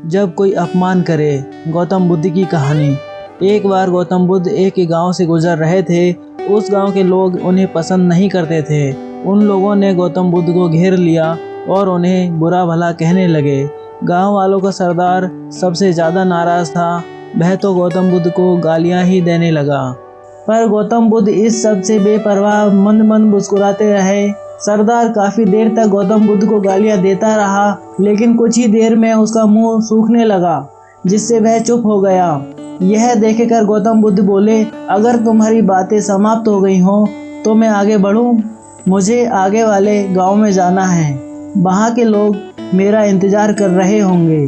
जब कोई अपमान करे। गौतम बुद्ध की कहानी। एक बार गौतम बुद्ध एक गांव से गुजर रहे थे। उस गांव के लोग उन्हें पसंद नहीं करते थे। उन लोगों ने गौतम बुद्ध को घेर लिया और उन्हें बुरा भला कहने लगे। गांव वालों का सरदार सबसे ज़्यादा नाराज़ था। वह तो गौतम बुद्ध को गालियां ही देने लगा। पर गौतम बुद्ध इस सब से बेपरवाह मंद मंद मुस्कुराते रहे। सरदार काफी देर तक गौतम बुद्ध को गालियां देता रहा, लेकिन कुछ ही देर में उसका मुंह सूखने लगा, जिससे वह चुप हो गया। यह देखकर गौतम बुद्ध बोले, अगर तुम्हारी बातें समाप्त हो गई हों तो मैं आगे बढ़ूं। मुझे आगे वाले गांव में जाना है। वहां के लोग मेरा इंतजार कर रहे होंगे।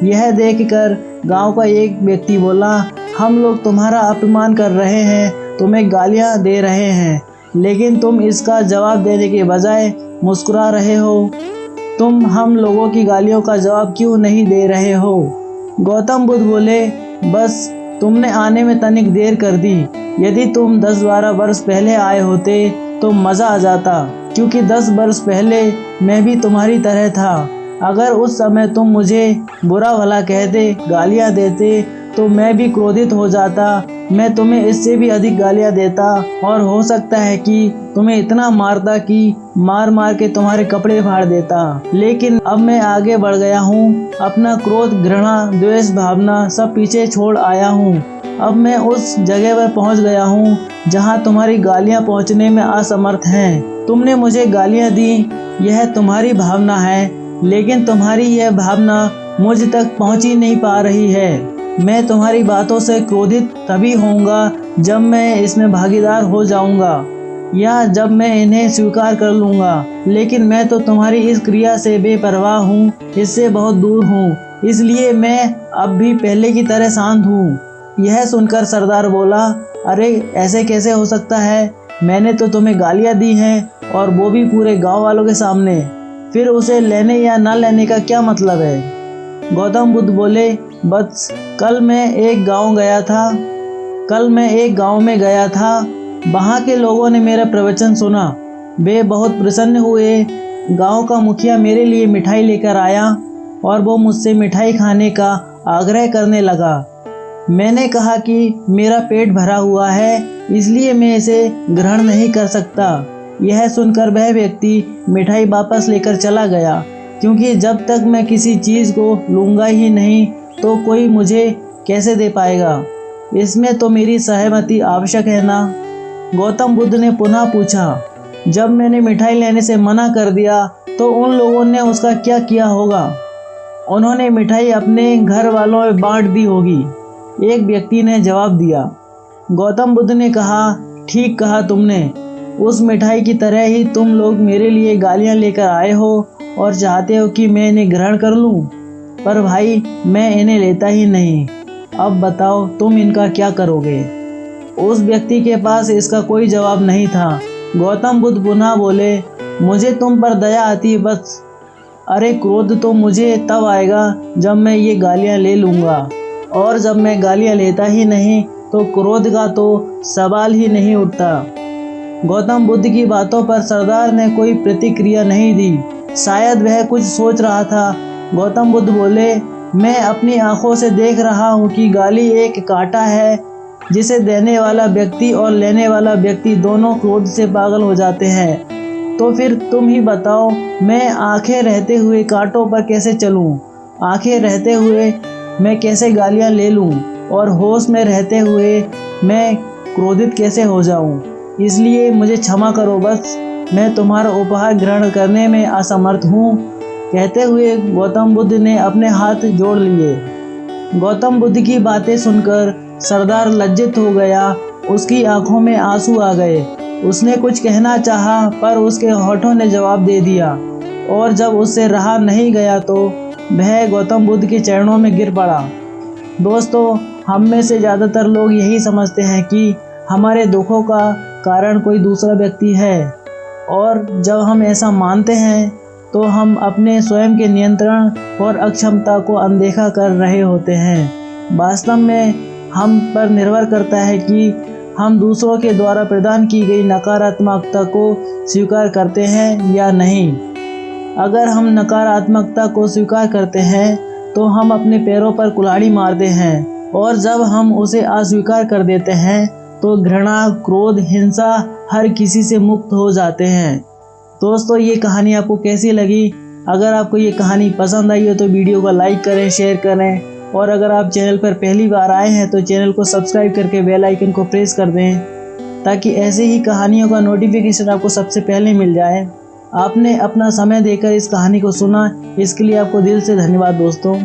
यह देखकर गांव का एक व्यक्ति बोला, हम लोग तुम्हारा अपमान कर रहे हैं, तुम्हें गालियां दे रहे हैं, लेकिन तुम इसका जवाब देने के बजाय मुस्कुरा रहे हो। तुम हम लोगों की गालियों का जवाब क्यों नहीं दे रहे हो? गौतम बुद्ध बोले, बस तुमने आने में तनिक देर कर दी। यदि तुम 10-12 वर्ष पहले आए होते तो मज़ा आ जाता, क्योंकि 10 वर्ष पहले मैं भी तुम्हारी तरह था। अगर उस समय तुम मुझे बुरा भला कहते, गालियां देते, तो मैं भी क्रोधित हो जाता। मैं तुम्हें इससे भी अधिक गालियां देता और हो सकता है कि तुम्हें इतना मारता कि मार मार के तुम्हारे कपड़े फाड़ देता। लेकिन अब मैं आगे बढ़ गया हूँ। अपना क्रोध, घृणा, द्वेष भावना सब पीछे छोड़ आया हूँ। अब मैं उस जगह पर पहुँच गया हूँ जहाँ तुम्हारी गालियाँ पहुँचने में असमर्थ हैं। तुमने मुझे गालियाँ दी, यह तुम्हारी भावना है, लेकिन तुम्हारी यह भावना मुझ तक पहुँच ही नहीं पा रही है। मैं तुम्हारी बातों से क्रोधित तभी होऊंगा जब मैं इसमें भागीदार हो जाऊंगा या जब मैं इन्हें स्वीकार कर लूंगा। लेकिन मैं तो तुम्हारी इस क्रिया से बेपरवाह हूँ, इससे बहुत दूर हूँ, इसलिए मैं अब भी पहले की तरह शांत हूँ। यह सुनकर सरदार बोला, अरे ऐसे कैसे हो सकता है? मैंने तो तुम्हें गालियाँ दी हैं और वो भी पूरे गाँव वालों के सामने। फिर उसे लेने या न लेने का क्या मतलब है? गौतम बुद्ध बोले, बस कल मैं एक गांव में गया था। वहाँ के लोगों ने मेरा प्रवचन सुना। वे बहुत प्रसन्न हुए। गांव का मुखिया मेरे लिए मिठाई लेकर आया और वो मुझसे मिठाई खाने का आग्रह करने लगा। मैंने कहा कि मेरा पेट भरा हुआ है, इसलिए मैं इसे ग्रहण नहीं कर सकता। यह सुनकर वह व्यक्ति मिठाई वापस लेकर चला गया, क्योंकि जब तक मैं किसी चीज़ को लूँगा ही नहीं तो कोई मुझे कैसे दे पाएगा? इसमें तो मेरी सहमति आवश्यक है ना? गौतम बुद्ध ने पुनः पूछा, जब मैंने मिठाई लेने से मना कर दिया तो उन लोगों ने उसका क्या किया होगा? उन्होंने मिठाई अपने घर वालों में बांट दी होगी, एक व्यक्ति ने जवाब दिया। गौतम बुद्ध ने कहा, ठीक कहा तुमने। उस मिठाई की तरह ही तुम लोग मेरे लिए गालियाँ लेकर आए हो और चाहते हो कि मैं इन्हें ग्रहण कर लूं। पर भाई, मैं इन्हें लेता ही नहीं। अब बताओ तुम इनका क्या करोगे? उस व्यक्ति के पास इसका कोई जवाब नहीं था। गौतम बुद्ध पुनः बोले, मुझे तुम पर दया आती है बस। अरे क्रोध तो मुझे तब आएगा जब मैं ये गालियाँ ले लूँगा, और जब मैं गालियाँ लेता ही नहीं तो क्रोध का तो सवाल ही नहीं उठता। गौतम बुद्ध की बातों पर सरदार ने कोई प्रतिक्रिया नहीं दी। शायद वह कुछ सोच रहा था। गौतम बुद्ध बोले, मैं अपनी आंखों से देख रहा हूँ कि गाली एक कांटा है, जिसे देने वाला व्यक्ति और लेने वाला व्यक्ति दोनों क्रोध से पागल हो जाते हैं। तो फिर तुम ही बताओ, मैं आंखें रहते हुए कांटों पर कैसे चलूँ? आंखें रहते हुए मैं कैसे गालियाँ ले लूँ? और होश में रहते हुए मैं क्रोधित कैसे हो जाऊँ? इसलिए मुझे क्षमा करो बस। मैं तुम्हारा उपहार ग्रहण करने में असमर्थ हूँ। कहते हुए गौतम बुद्ध ने अपने हाथ जोड़ लिए। गौतम बुद्ध की बातें सुनकर सरदार लज्जित हो गया। उसकी आंखों में आंसू आ गए। उसने कुछ कहना चाहा, पर उसके होठों ने जवाब दे दिया, और जब उससे रहा नहीं गया तो वह गौतम बुद्ध के चरणों में गिर पड़ा। दोस्तों, हम में से ज़्यादातर लोग यही समझते हैं कि हमारे दुखों का कारण कोई दूसरा व्यक्ति है, और जब हम ऐसा मानते हैं तो हम अपने स्वयं के नियंत्रण और अक्षमता को अनदेखा कर रहे होते हैं। वास्तव में हम पर निर्भर करता है कि हम दूसरों के द्वारा प्रदान की गई नकारात्मकता को स्वीकार करते हैं या नहीं। अगर हम नकारात्मकता को स्वीकार करते हैं तो हम अपने पैरों पर कुल्हाड़ी मारते हैं, और जब हम उसे अस्वीकार कर देते हैं तो घृणा, क्रोध, हिंसा हर किसी से मुक्त हो जाते हैं। दोस्तों, ये कहानी आपको कैसी लगी? अगर आपको ये कहानी पसंद आई हो तो वीडियो को लाइक करें, शेयर करें, और अगर आप चैनल पर पहली बार आए हैं तो चैनल को सब्सक्राइब करके बेल आइकन को प्रेस कर दें, ताकि ऐसे ही कहानियों का नोटिफिकेशन आपको सबसे पहले मिल जाए। आपने अपना समय देकर इस कहानी को सुना, इसके लिए आपको दिल से धन्यवाद दोस्तों।